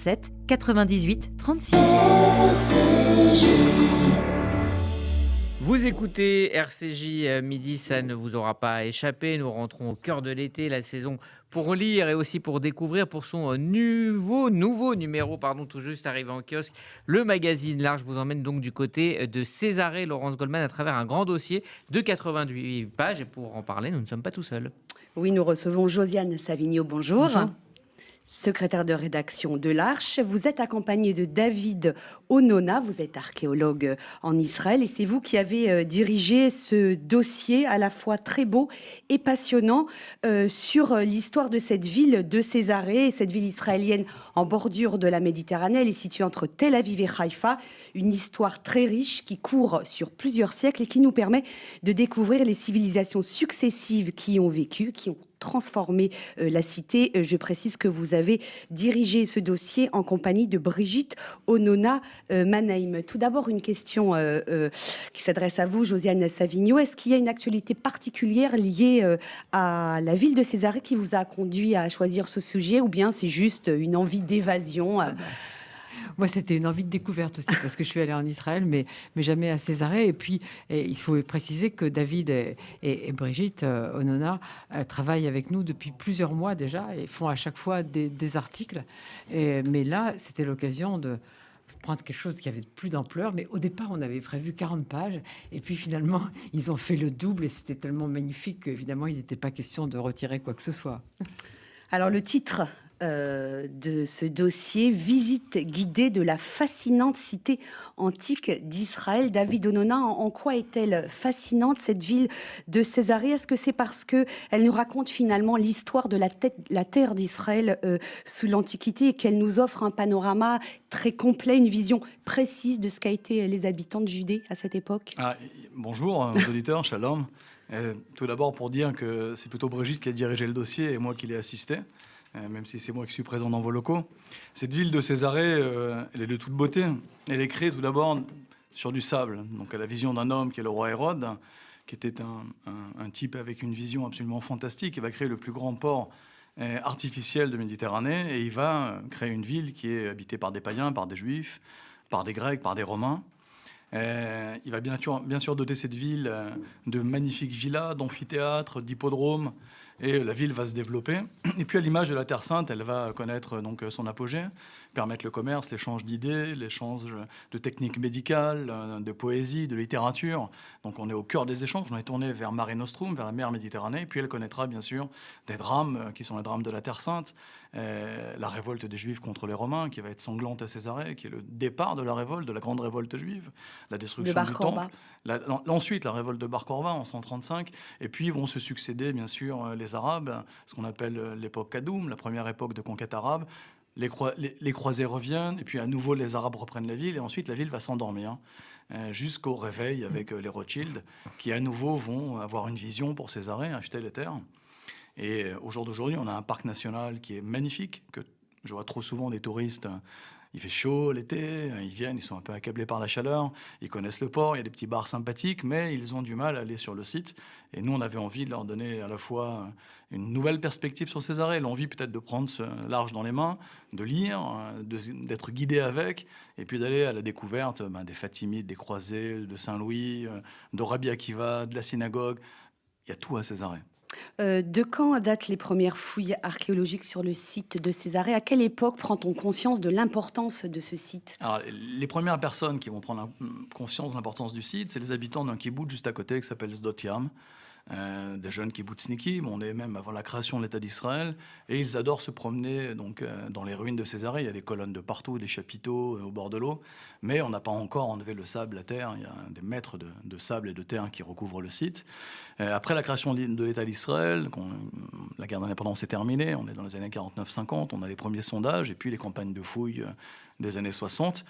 7 98 36. Vous écoutez RCJ midi, ça ne vous aura pas échappé. Nous rentrons au cœur de l'été, la saison pour lire et aussi pour découvrir pour son nouveau numéro, tout juste arrivé en kiosque. Le magazine L'Arche vous emmène donc du côté de Césarée Laurence Goldman à travers un grand dossier de 88 pages. Et pour en parler, nous ne sommes pas tout seuls. Oui, nous recevons Josiane Savigno, bonjour. Bonjour. Secrétaire de rédaction de l'Arche. Vous êtes accompagné de David Onona, vous êtes archéologue en Israël et c'est vous qui avez dirigé ce dossier à la fois très beau et passionnant sur l'histoire de cette ville de Césarée, cette ville israélienne en bordure de la Méditerranée. Elle est située entre Tel Aviv et Haïfa, une histoire très riche qui court sur plusieurs siècles et qui nous permet de découvrir les civilisations successives qui y ont vécu, qui ont transformer la cité. Je précise que vous avez dirigé ce dossier en compagnie de Brigitte Onona Manaïm. Tout d'abord, une question qui s'adresse à vous, Josiane Savigno. Est-ce qu'il y a une actualité particulière liée à la ville de Césarée qui vous a conduit à choisir ce sujet, ou bien c'est juste une envie d'évasion Moi, c'était une envie de découverte aussi, parce que je suis allée en Israël, mais jamais à Césarée. Et puis, il faut préciser que David et Brigitte Onona travaillent avec nous depuis plusieurs mois déjà et font à chaque fois des articles. Mais là, c'était l'occasion de prendre quelque chose qui avait plus d'ampleur. Mais au départ, on avait prévu 40 pages. Et puis, finalement, ils ont fait le double et c'était tellement magnifique qu'évidemment, il n'était pas question de retirer quoi que ce soit. Alors, le titre de ce dossier, visite guidée de la fascinante cité antique d'Israël. David Onona, en quoi est-elle fascinante, cette ville de Césarée? Est-ce que c'est parce qu'elle nous raconte finalement l'histoire de la terre d'Israël sous l'Antiquité et qu'elle nous offre un panorama très complet, une vision précise de ce qu'a été les habitants de Judée à cette époque? Bonjour aux auditeurs, shalom. Tout d'abord pour dire que c'est plutôt Brigitte qui a dirigé le dossier et moi qui l'ai assisté. Même si c'est moi qui suis présent dans vos locaux. Cette ville de Césarée, elle est de toute beauté. Elle est créée tout d'abord sur du sable, donc à la vision d'un homme qui est le roi Hérode, qui était un type avec une vision absolument fantastique. Il va créer le plus grand port artificiel de Méditerranée et il va créer une ville qui est habitée par des païens, par des juifs, par des grecs, par des romains. Il va bien sûr doter cette ville de magnifiques villas, d'amphithéâtres, d'hippodromes, et la ville va se développer. Et puis à l'image de la Terre Sainte, elle va connaître donc son apogée, permettre le commerce, l'échange d'idées, l'échange de techniques médicales, de poésie, de littérature. Donc on est au cœur des échanges, on est tourné vers Mare Nostrum, vers la mer Méditerranée, et puis elle connaîtra bien sûr des drames qui sont les drames de la Terre Sainte, la révolte des Juifs contre les Romains, qui va être sanglante à Césarée, qui est le départ de la révolte, de la grande révolte juive, la destruction du temple. Ensuite, la révolte de Bar Korba en 135, et puis vont se succéder bien sûr les Arabes, ce qu'on appelle l'époque Kadoum, la première époque de conquête arabe. Les croisés reviennent, et puis à nouveau les Arabes reprennent la ville, et ensuite la ville va s'endormir jusqu'au réveil avec les Rothschild, qui à nouveau vont avoir une vision pour Césarée, acheter les terres. Et au jour d'aujourd'hui, on a un parc national qui est magnifique, que je vois trop souvent des touristes. Il fait chaud l'été, ils viennent, ils sont un peu accablés par la chaleur, ils connaissent le port, il y a des petits bars sympathiques, mais ils ont du mal à aller sur le site. Et nous, on avait envie de leur donner à la fois une nouvelle perspective sur Césarée, l'envie peut-être de prendre l'Arche dans les mains, de lire, d'être guidé avec, et puis d'aller à la découverte des Fatimides, des Croisés, de Saint-Louis, de Rabbi Akiva, de la synagogue. Il y a tout à Césarée. De quand datent les premières fouilles archéologiques sur le site de Césarée? À quelle époque prend-on conscience de l'importance de ce site? Alors, les premières personnes qui vont prendre conscience de l'importance du site, c'est les habitants d'un kibbutz juste à côté qui s'appelle Sdot Yam, des jeunes kibbutznikim. On est même avant la création de l'État d'Israël, et ils adorent se promener donc dans les ruines de Césarée. Il y a des colonnes de partout, des chapiteaux au bord de l'eau, mais on n'a pas encore enlevé le sable, la terre. Il y a des mètres de sable et de terre qui recouvrent le site. Après la création de l'État d'Israël, la guerre d'indépendance est terminée, on est dans les années 49-50, on a les premiers sondages, et puis les campagnes de fouilles des années 60.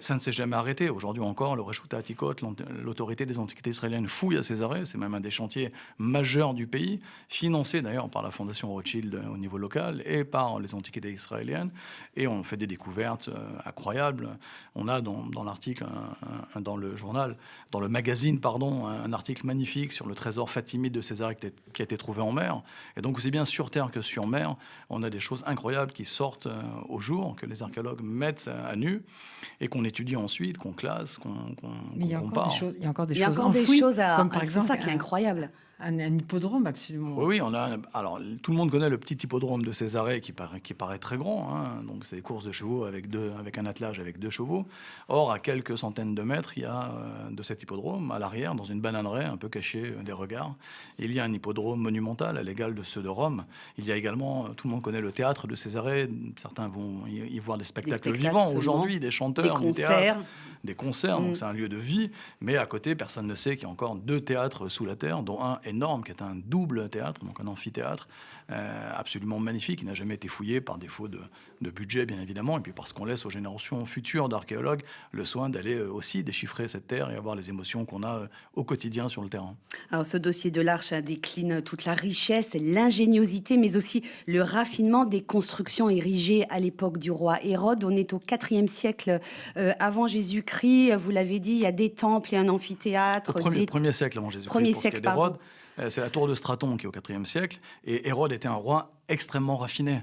Ça ne s'est jamais arrêté. Aujourd'hui encore, le Reshut HaAtikot, l'autorité des antiquités israéliennes, fouille à ces arrêts. C'est même un des chantiers majeurs du pays, financé d'ailleurs par la Fondation Rothschild au niveau local et par les antiquités israéliennes. Et on fait des découvertes incroyables. On a dans l'article, dans le journal, dans le magazine, pardon, un article magnifique sur le trésor fatimide de Césarée qui a été trouvé en mer. Et donc, aussi bien sur terre que sur mer, on a des choses incroyables qui sortent au jour, que les archéologues mettent à nu et qu'on étudie ensuite, qu'on classe, qu'on compare. Il y a encore des Il y a choses encore des enfouies, choses comme par c'est exemple ça qui est incroyable. un hippodrome absolument. Oui, on a. Alors, tout le monde connaît le petit hippodrome de Césarée qui paraît très grand. Hein. Donc, c'est des courses de chevaux avec un attelage avec 2 chevaux. Or, à quelques centaines de mètres, il y a de cet hippodrome, à l'arrière, dans une bananeraie, un peu cachée des regards, il y a un hippodrome monumental à l'égal de ceux de Rome. Il y a également, tout le monde connaît le théâtre de Césarée. Certains vont y voir des spectacles vivants aujourd'hui, des chanteurs, des du théâtre, concerts. des concerts. Donc, c'est un lieu de vie. Mais à côté, personne ne sait qu'il y a encore 2 théâtres sous la terre, dont un énorme, qui est un double théâtre, donc un amphithéâtre, absolument magnifique, qui n'a jamais été fouillé par défaut de budget, bien évidemment, et puis parce qu'on laisse aux générations futures d'archéologues le soin d'aller aussi déchiffrer cette terre et avoir les émotions qu'on a au quotidien sur le terrain. Alors, ce dossier de l'Arche décline toute la richesse, l'ingéniosité, mais aussi le raffinement des constructions érigées à l'époque du roi Hérode. On est au IVe siècle avant Jésus-Christ. Vous l'avez dit, il y a des temples et un amphithéâtre. Premier siècle avant Jésus-Christ. Premier pour ce qui est siècle, d'Hérode. C'est la tour de Straton qui est au IVe siècle. Et Hérode était un roi extrêmement raffiné.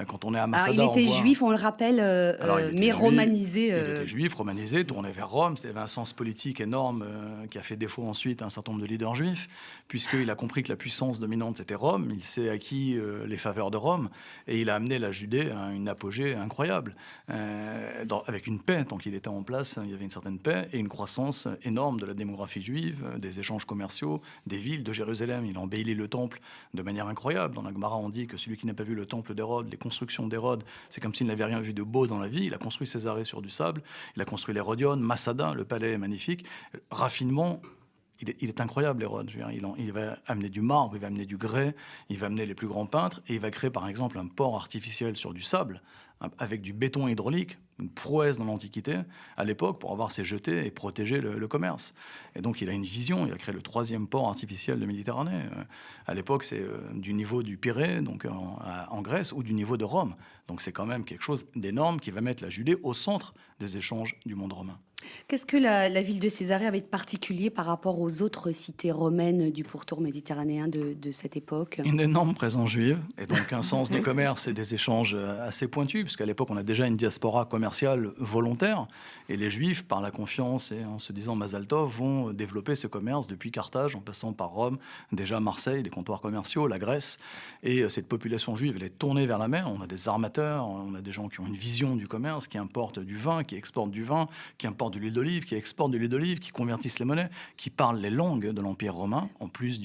Quand on est à Masada, il était juif, on le rappelle, mais romanisé. Il était juif, romanisé, tourné vers Rome. C'était un sens politique énorme qui a fait défaut ensuite à un certain nombre de leaders juifs, puisqu'il a compris que la puissance dominante, c'était Rome. Il s'est acquis les faveurs de Rome et il a amené la Judée à une apogée incroyable. Avec une paix, tant qu'il était en place, il y avait une certaine paix et une croissance énorme de la démographie juive, des échanges commerciaux, des villes de Jérusalem. Il a embelli le temple de manière incroyable. Dans la Gemara, on dit que celui qui n'a pas vu le temple d'Hérode, les constructions d'Hérode, c'est comme s'il n'avait rien vu de beau dans la vie. Il a construit Césarée sur du sable, il a construit l'Hérodion, Masada, le palais est magnifique. Raffinement, il est incroyable, Hérode. Il va amener du marbre, il va amener du grès, il va amener les plus grands peintres, et il va créer par exemple un port artificiel sur du sable, avec du béton hydraulique, une prouesse dans l'Antiquité, à l'époque, pour avoir ses jetées et protéger le commerce. Et donc, il a une vision, il a créé le 3e port artificiel de Méditerranée. À l'époque, c'est du niveau du Pirée, donc en Grèce, ou du niveau de Rome. Donc, c'est quand même quelque chose d'énorme qui va mettre la Judée au centre des échanges du monde romain. Qu'est-ce que la ville de Césarée avait de particulier par rapport aux autres cités romaines du pourtour méditerranéen de cette époque? Une énorme présence juive, et donc un sens du commerce et des échanges assez pointus, puisqu'à l'époque, on a déjà une diaspora commerciale volontaire, et les Juifs, par la confiance et en se disant Mazal Tov, vont développer ce commerce depuis Carthage, en passant par Rome, déjà Marseille, des comptoirs commerciaux, la Grèce, et cette population juive, elle est tournée vers la mer. On a des armateurs, on a des gens qui ont une vision du commerce, qui importent du vin, qui exportent du vin, qui importent de l'huile d'olive, qui exportent de l'huile d'olive, qui convertissent les monnaies, qui parlent les langues de l'Empire romain, en plus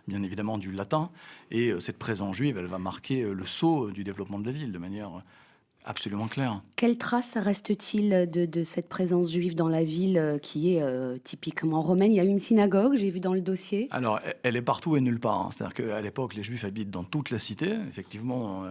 bien évidemment du latin. Et cette présence juive, elle va marquer le saut du développement de la ville de manière absolument claire. Quelle trace reste-t-il de cette présence juive dans la ville qui est typiquement romaine? Il y a une synagogue, j'ai vu dans le dossier. Alors, elle est partout et nulle part. Hein. C'est-à-dire qu'à l'époque, les Juifs habitent dans toute la cité. Effectivement,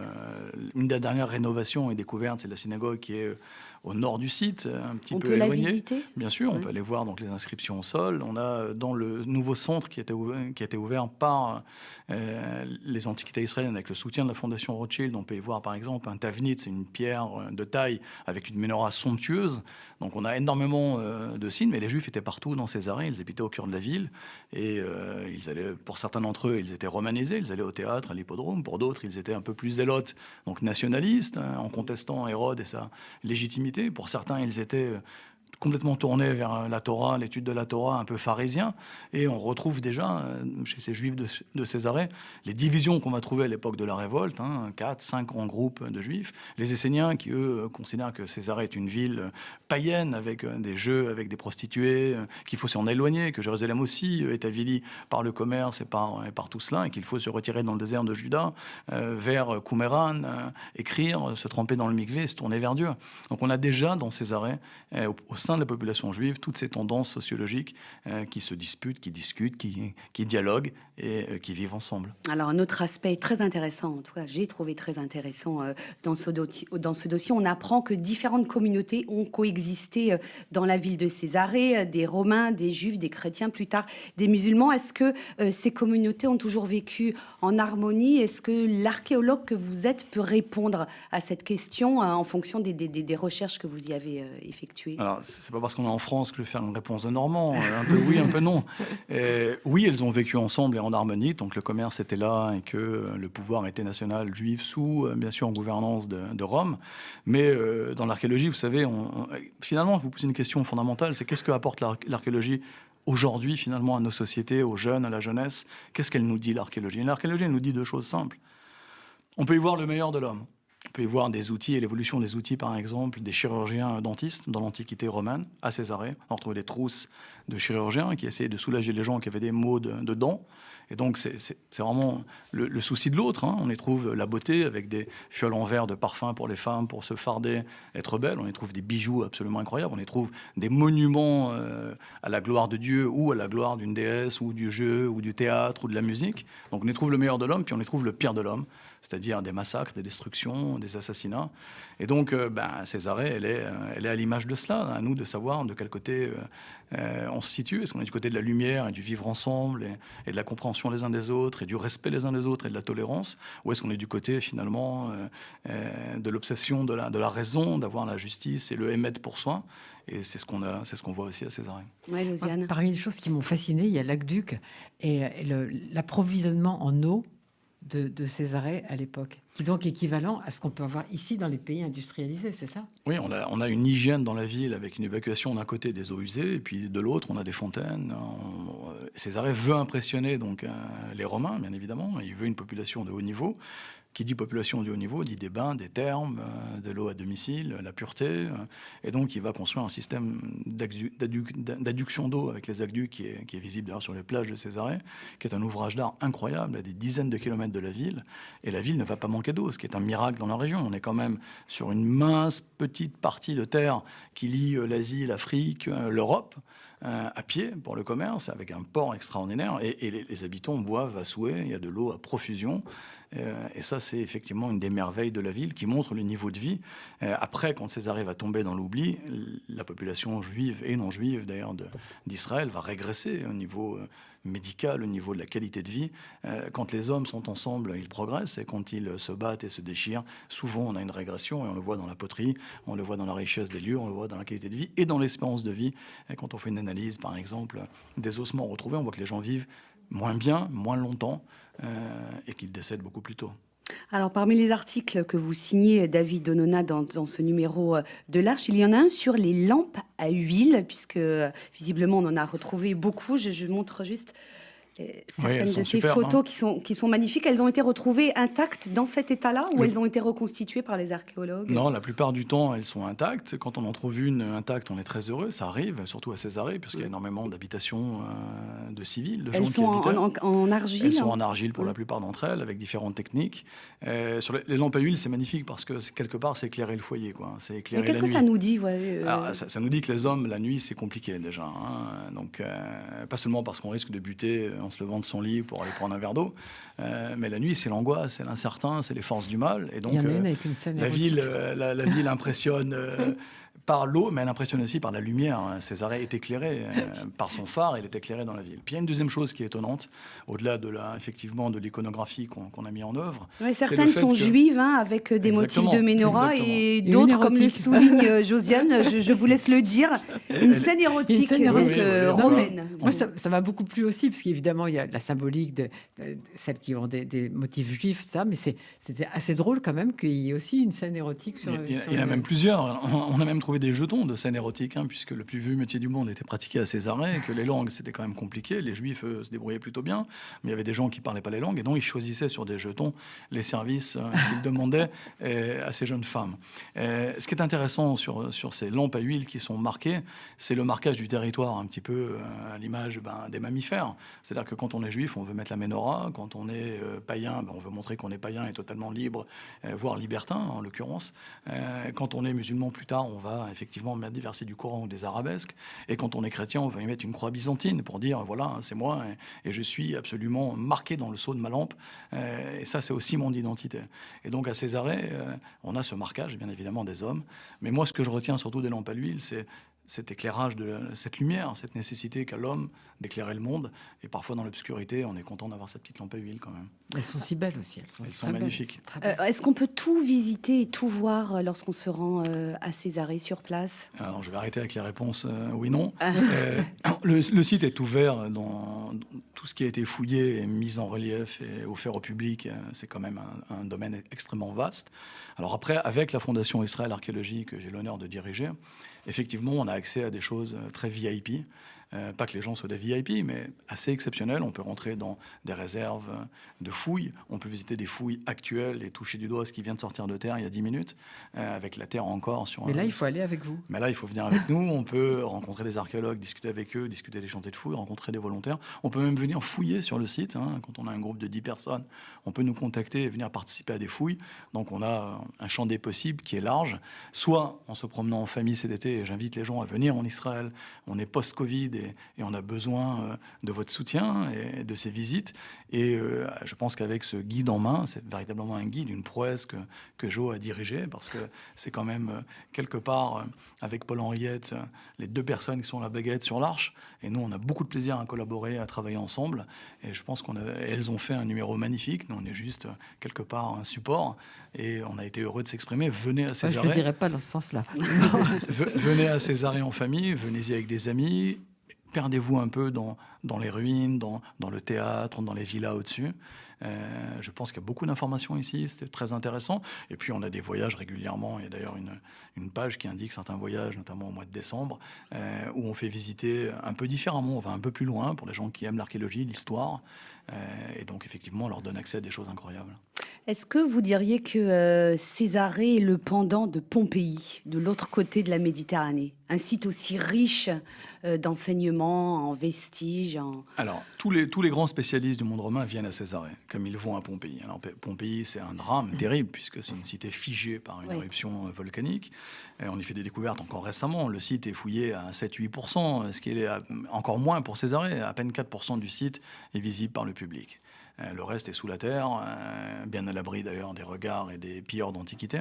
une des dernières rénovations et découvertes, c'est la synagogue qui est au nord du site, un petit peu éloigné. On peut la visiter ? Bien sûr, on peut aller voir donc les inscriptions au sol. On a dans le nouveau centre qui a été ouvert par les antiquités israéliennes avec le soutien de la Fondation Rothschild. On peut y voir par exemple un tavnit, c'est une pierre de taille avec une menorah somptueuse. Donc on a énormément de signes, mais les Juifs étaient partout dans Césarée. Ils habitaient au cœur de la ville et ils allaient, pour certains d'entre eux, ils étaient romanisés. Ils allaient au théâtre, à l'hippodrome. Pour d'autres, ils étaient un peu plus zélotes, donc nationalistes, en contestant Hérode et sa légitimité. Pour certains, ils étaient complètement tournés vers la Torah, l'étude de la Torah, un peu pharisien. Et on retrouve déjà, chez ces Juifs de Césarée, les divisions qu'on va trouver à l'époque de la révolte, 4, 5 grands groupes de Juifs. Les Esséniens qui, eux, considèrent que Césarée est une ville païenne, avec des jeux, avec des prostituées, qu'il faut s'en éloigner, que Jérusalem aussi est avilie par le commerce et par tout cela, et qu'il faut se retirer dans le désert de Juda, vers Qumran, écrire, se tremper dans le mikvé, se tourner vers Dieu. Donc on a déjà dans Césarée, au sein de la population juive toutes ces tendances sociologiques qui se disputent, qui discutent, qui dialoguent et qui vivent ensemble. Alors, un autre aspect très intéressant, en tout cas, j'ai trouvé très intéressant dans ce dossier, on apprend que différentes communautés ont coexisté dans la ville de Césarée, des Romains, des Juifs, des chrétiens, plus tard des musulmans. Est-ce que ces communautés ont toujours vécu en harmonie? Est-ce que l'archéologue que vous êtes peut répondre à cette question en fonction des recherches que vous y avez effectuées? Alors, c'est pas parce qu'on est en France que je vais faire une réponse de Normand, un peu oui, un peu non. Oui, elles ont vécu ensemble et en harmonie, donc le commerce était là et que le pouvoir était national juif sous, bien sûr, en gouvernance de Rome. Mais dans l'archéologie, vous savez, finalement, vous posez une question fondamentale, c'est qu'est-ce que apporte l'archéologie aujourd'hui, finalement, à nos sociétés, aux jeunes, à la jeunesse? Qu'est-ce qu'elle nous dit, l'archéologie? L'archéologie, elle nous dit deux choses simples. On peut y voir le meilleur de l'homme. On peut y voir des outils et l'évolution des outils, par exemple, des chirurgiens dentistes dans l'Antiquité romaine, à Césarée. On retrouve des trousses de chirurgiens qui essayaient de soulager les gens qui avaient des maux de dents. Et donc, c'est vraiment le souci de l'autre. On y trouve la beauté avec des fioles en verre de parfum pour les femmes, pour se farder, être belle. On y trouve des bijoux absolument incroyables. On y trouve des monuments à la gloire de Dieu ou à la gloire d'une déesse ou du jeu ou du théâtre ou de la musique. Donc, on y trouve le meilleur de l'homme, puis on y trouve le pire de l'homme, c'est-à-dire des massacres, des destructions, des assassinats. Et donc, Césarée, elle est à l'image de cela. À nous de savoir de quel côté on se situe. Est-ce qu'on est du côté de la lumière et du vivre ensemble et de la compréhension les uns des autres et du respect les uns des autres et de la tolérance? Ou est-ce qu'on est du côté, finalement, de l'obsession de la raison, d'avoir la justice et le émettre pour soi? Et c'est ce qu'on voit aussi à Césarée. Oui, Josiane. Parmi les choses qui m'ont fasciné, il y a l'aqueduc et l'approvisionnement en eau de Césarée à l'époque, qui est donc équivalent à ce qu'on peut avoir ici dans les pays industrialisés, c'est ça? Oui, on a une hygiène dans la ville avec une évacuation d'un côté des eaux usées et puis de l'autre on a des fontaines. Césarée veut impressionner donc les Romains, bien évidemment. Il veut une population de haut niveau. Qui dit population de haut niveau dit des bains, des thermes, de l'eau à domicile, la pureté. Et donc, il va construire un système d'adduction d'eau avec les aqueducs qui est visible d'ailleurs sur les plages de Césarée, qui est un ouvrage d'art incroyable à des dizaines de kilomètres de la ville. Et la ville ne va pas manquer d'eau, ce qui est un miracle dans la région. On est quand même sur une mince petite partie de terre qui lie l'Asie, l'Afrique, l'Europe, à pied pour le commerce, avec un port extraordinaire. Et les habitants boivent à souhait, il y a de l'eau à profusion. Et ça, c'est effectivement une des merveilles de la ville qui montre le niveau de vie. Après, quand Césarée va tomber dans l'oubli, la population juive et non juive d'ailleurs d'Israël va régresser au niveau médical, au niveau de la qualité de vie. Quand les hommes sont ensemble, ils progressent, et quand ils se battent et se déchirent, souvent on a une régression, et on le voit dans la poterie, on le voit dans la richesse des lieux, on le voit dans la qualité de vie et dans l'espérance de vie. Et quand on fait une analyse, par exemple, des ossements retrouvés, on voit que les gens vivent moins bien, moins longtemps, et qu'ils décèdent beaucoup plus tôt. Alors, parmi les articles que vous signez, David Onona, dans ce numéro de l'Arche, il y en a un sur les lampes à huile, puisque visiblement on en a retrouvé beaucoup. Je montre juste certaines de ces photos qui sont magnifiques. Elles ont été retrouvées intactes dans cet état-là, ou elles ont été reconstituées par les archéologues? Non, la plupart du temps, elles sont intactes. Quand on en trouve une intacte, on est très heureux. Ça arrive, surtout à Césarée, puisqu'il y a énormément d'habitations de civils, de gens qui habitaient. Elles sont en argile? Elles sont en argile pour la plupart d'entre elles, avec différentes techniques. Sur les lampes à huile, c'est magnifique, parce que quelque part, c'est éclairer le foyer, quoi. C'est éclairer la nuit. Qu'est-ce que ça nous dit? Ça nous dit que les hommes, la nuit, c'est compliqué déjà. Donc, pas seulement parce qu'on risque de buter en se levant de son lit pour aller prendre un verre d'eau, mais la nuit, c'est l'angoisse, c'est l'incertain, c'est les forces du mal. Et donc, la ville impressionne par l'eau, mais elle impressionne aussi par la lumière. Césarée est éclairé par son phare, il est éclairé dans la ville. Puis il y a une deuxième chose qui est étonnante, au-delà effectivement de l'iconographie qu'on a mis en œuvre. Oui, certaines sont juives, avec des motifs de menorah, et d'autres, comme le souligne Josiane, je vous laisse le dire, une scène érotique romaine. Moi, ça m'a beaucoup plu aussi, parce qu'évidemment, il y a la symbolique de celles qui ont des motifs juifs, ça, mais c'était assez drôle quand même qu'il y ait aussi une scène érotique. Il y en a même plusieurs. On a même trouvé des jetons de scènes érotiques, puisque le plus vieux métier du monde était pratiqué à Césarée, et que les langues, c'était quand même compliqué. Les Juifs, se débrouillaient plutôt bien, mais il y avait des gens qui ne parlaient pas les langues, et donc ils choisissaient sur des jetons les services qu'ils demandaient à ces jeunes femmes. Ce qui est intéressant sur ces lampes à huile qui sont marquées, c'est le marquage du territoire, un petit peu à l'image des mammifères. C'est-à-dire que quand on est juif, on veut mettre la menorah. Quand on est païen, on veut montrer qu'on est païen et totalement libre, voire libertin en l'occurrence. Quand on est musulman plus tard, on va va effectivement mettre des versets du Coran ou des arabesques. Et quand on est chrétien, on va y mettre une croix byzantine pour dire, voilà, c'est moi, et je suis absolument marqué dans le sceau de ma lampe. Et ça, c'est aussi mon identité. Et donc, à Césarée, on a ce marquage, bien évidemment, des hommes. Mais moi, ce que je retiens surtout des lampes à l'huile, c'est cet éclairage, cette lumière, cette nécessité qu'a l'homme d'éclairer le monde. Et parfois, dans l'obscurité, on est content d'avoir sa petite lampe à huile quand même. Elles sont si belles aussi. Elles sont très magnifiques. belles, très belles. Est-ce qu'on peut tout visiter et tout voir lorsqu'on se rend à Césarée sur place? Alors, je vais arrêter avec les réponses oui-non. Le site est ouvert dans tout ce qui a été fouillé et mis en relief et offert au public. C'est quand même un domaine extrêmement vaste. Alors après, avec la Fondation Israël Archéologie que j'ai l'honneur de diriger, effectivement, on a accès à des choses très VIP. Pas que les gens soient des VIP, mais assez exceptionnels. On peut rentrer dans des réserves de fouilles. On peut visiter des fouilles actuelles et toucher du doigt ce qui vient de sortir de terre il y a 10 minutes, avec la terre encore sur... Mais là, il faut aller avec vous. Mais là, il faut venir avec nous. On peut rencontrer des archéologues, discuter avec eux, discuter des chantiers de fouilles, rencontrer des volontaires. On peut même venir fouiller sur le site. Quand on a un groupe de 10 personnes, on peut nous contacter et venir participer à des fouilles. Donc, on a un champ des possibles qui est large. Soit en se promenant en famille cet été, et j'invite les gens à venir en Israël. On est post-Covid et on a besoin de votre soutien et de ces visites. Et je pense qu'avec ce guide en main, c'est véritablement un guide, une prouesse que Jo a dirigé, parce que c'est quand même quelque part, avec Paul Henriette, les deux personnes qui sont la baguette sur l'arche. Et nous, on a beaucoup de plaisir à collaborer, à travailler ensemble. Et je pense qu'elles ont fait un numéro magnifique. Nous, on est juste quelque part un support. Et on a été heureux de s'exprimer. Venez à Césarée. Je ne dirais pas dans ce sens-là. Venez à Césarée en famille, venez-y avec des amis. Perdez-vous un peu dans les ruines, dans le théâtre, dans les villas au-dessus. Je pense qu'il y a beaucoup d'informations ici, c'était très intéressant. Et puis on a des voyages régulièrement. Il y a d'ailleurs une page qui indique certains voyages, notamment au mois de décembre, où on fait visiter un peu différemment. On va un peu plus loin pour les gens qui aiment l'archéologie, l'histoire. Et donc effectivement, on leur donne accès à des choses incroyables. Est-ce que vous diriez que Césarée est le pendant de Pompéi, de l'autre côté de la Méditerranée? Un site aussi riche d'enseignements, en vestiges Alors, tous les grands spécialistes du monde romain viennent à Césarée, comme ils vont à Pompéi. Alors, Pompéi, c'est un drame terrible, puisque c'est une cité figée par une éruption volcanique. Et on y fait des découvertes encore récemment. Le site est fouillé à 7-8%, ce qui est encore moins pour Césarée. À peine 4% du site est visible par le public. Le reste est sous la terre, bien à l'abri d'ailleurs des regards et des pilleurs d'Antiquité.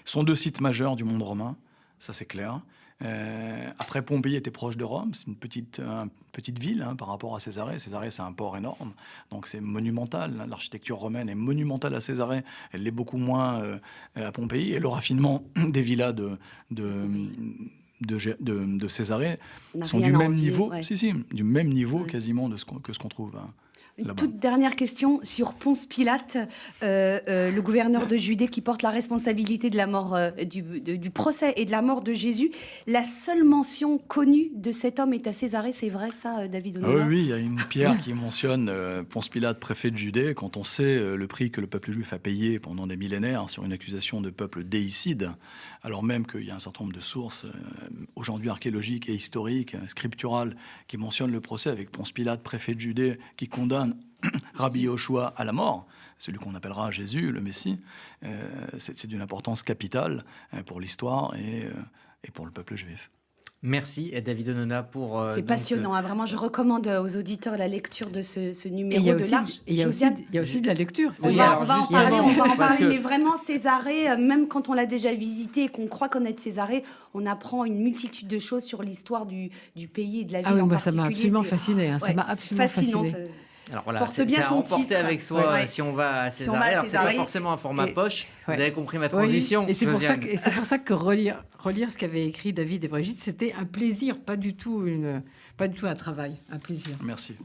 Ce sont deux sites majeurs du monde romain, ça c'est clair. Après, Pompéi était proche de Rome, c'est une petite ville par rapport à Césarée. Césarée, c'est un port énorme, donc c'est monumental. L'architecture romaine est monumentale à Césarée, elle l'est beaucoup moins à Pompéi. Et le raffinement des villas de Césarée sont du même niveau, du même niveau quasiment que ce qu'on trouve Une là-bas. toute dernière question sur Ponce Pilate, le gouverneur de Judée qui porte la responsabilité de la mort, du procès et de la mort de Jésus. La seule mention connue de cet homme est à Césarée, c'est vrai ça, David Onona? Oui, il y a une pierre qui mentionne Ponce Pilate, préfet de Judée, quand on sait le prix que le peuple juif a payé pendant des millénaires sur une accusation de peuple déicide, alors même qu'il y a un certain nombre de sources aujourd'hui archéologiques et historiques, scripturales, qui mentionnent le procès avec Ponce Pilate, préfet de Judée, qui condamne Rabbi Yoshua à la mort, celui qu'on appellera Jésus, le Messie. C'est d'une importance capitale pour l'histoire et pour le peuple juif. Merci David Onona pour... c'est passionnant, vraiment je recommande aux auditeurs la lecture de ce numéro de l'Arche. Il y a aussi de la lecture. On va en parler, mais vraiment Césarée, même quand on l'a déjà visité et qu'on croit connaître Césarée, on apprend une multitude de choses sur l'histoire du pays et de la ville en particulier. Ça m'a absolument fasciné. Ça m'a absolument fasciné. Alors voilà, porte bien son titre avec soi si on va à Césarée. Alors c'est pas forcément un format poche. Vous avez compris ma transition. Oui. Et c'est pour ça que relire ce qu'avait écrit David et Brigitte, c'était un plaisir, pas du tout un travail, un plaisir. Merci.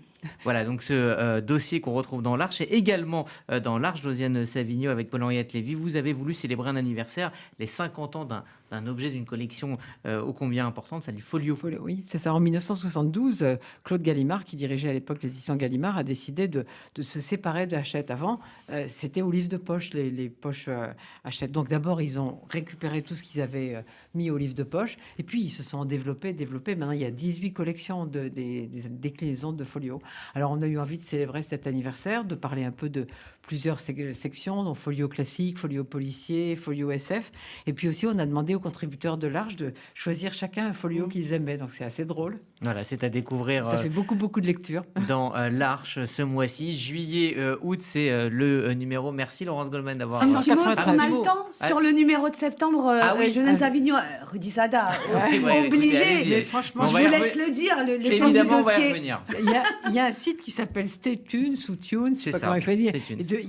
Voilà, donc ce dossier qu'on retrouve dans l'Arche et également dans l'Arche, Josiane Savigno avec Paul-Henriette Lévy, vous avez voulu célébrer un anniversaire, les 50 ans d'un objet d'une collection ô combien importante, c'est le Folio. Oui, c'est ça. En 1972, Claude Gallimard, qui dirigeait à l'époque les éditions Gallimard, a décidé de se séparer de Hachette. Avant, c'était aux livres de poche, les poches Hachette. Donc d'abord, ils ont récupéré tout ce qu'ils avaient mis aux livres de poche, et puis ils se sont développés. Maintenant, il y a 18 collections des déclinaisons de Folio. Alors, on a eu envie de célébrer cet anniversaire, de parler un peu de plusieurs sections, donc folio classique, folio policier, folio SF. Et puis aussi, on a demandé aux contributeurs de l'Arche de choisir chacun un folio qu'ils aimaient. Donc c'est assez drôle. Voilà, c'est à découvrir Ça fait beaucoup de lectures. dans l'Arche ce mois-ci. Juillet, août, c'est le numéro. Merci Laurence Goldman d'avoir... Un petit mot, 193. on a le temps sur le numéro de septembre. oui. Jeunesse Avignon, Rudi Sada, Ouais, ouais, obligé. écoutez, allez-y. Mais franchement, On Je va vous y laisse le dire, le temps du Évidemment, on va y dossier. revenir. il y a un site qui s'appelle Stay Tunes ou Tunes, je C'est sais pas ça, comment il faut dire. Stay Tunes.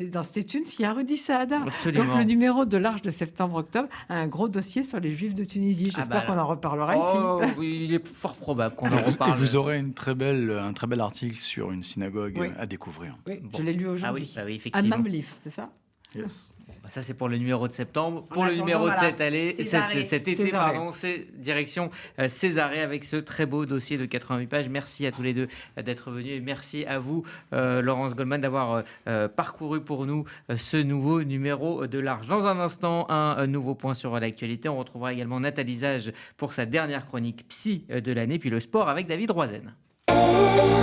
Et dans Stay Tunes, il y a Rudi Saada. Absolument. Donc le numéro de l'Arche de septembre-octobre a un gros dossier sur les Juifs de Tunisie. J'espère bah là. qu'on en reparlera Oh, ici. oui, il est fort probable qu'on en Et reparle. vous aurez un très bel article sur une synagogue Oui. à découvrir. Oui, Bon. je l'ai lu Ah aujourd'hui. oui, bah oui, À effectivement. Mamlif, c'est ça? Yes. Bah, ça, c'est pour le numéro de septembre. Pour En le attendant, numéro de voilà, cette année, Césarée. cet été, Césarée. pardon, c'est direction Césarée avec ce très beau dossier de 88 pages. Merci à tous les deux d'être venus et merci à vous, Laurence Goldman, d'avoir parcouru pour nous ce nouveau numéro de l'Arche. Dans un instant, un nouveau point sur l'actualité. On retrouvera également Nathalie Zage pour sa dernière chronique psy de l'année, puis le sport avec David Roizen.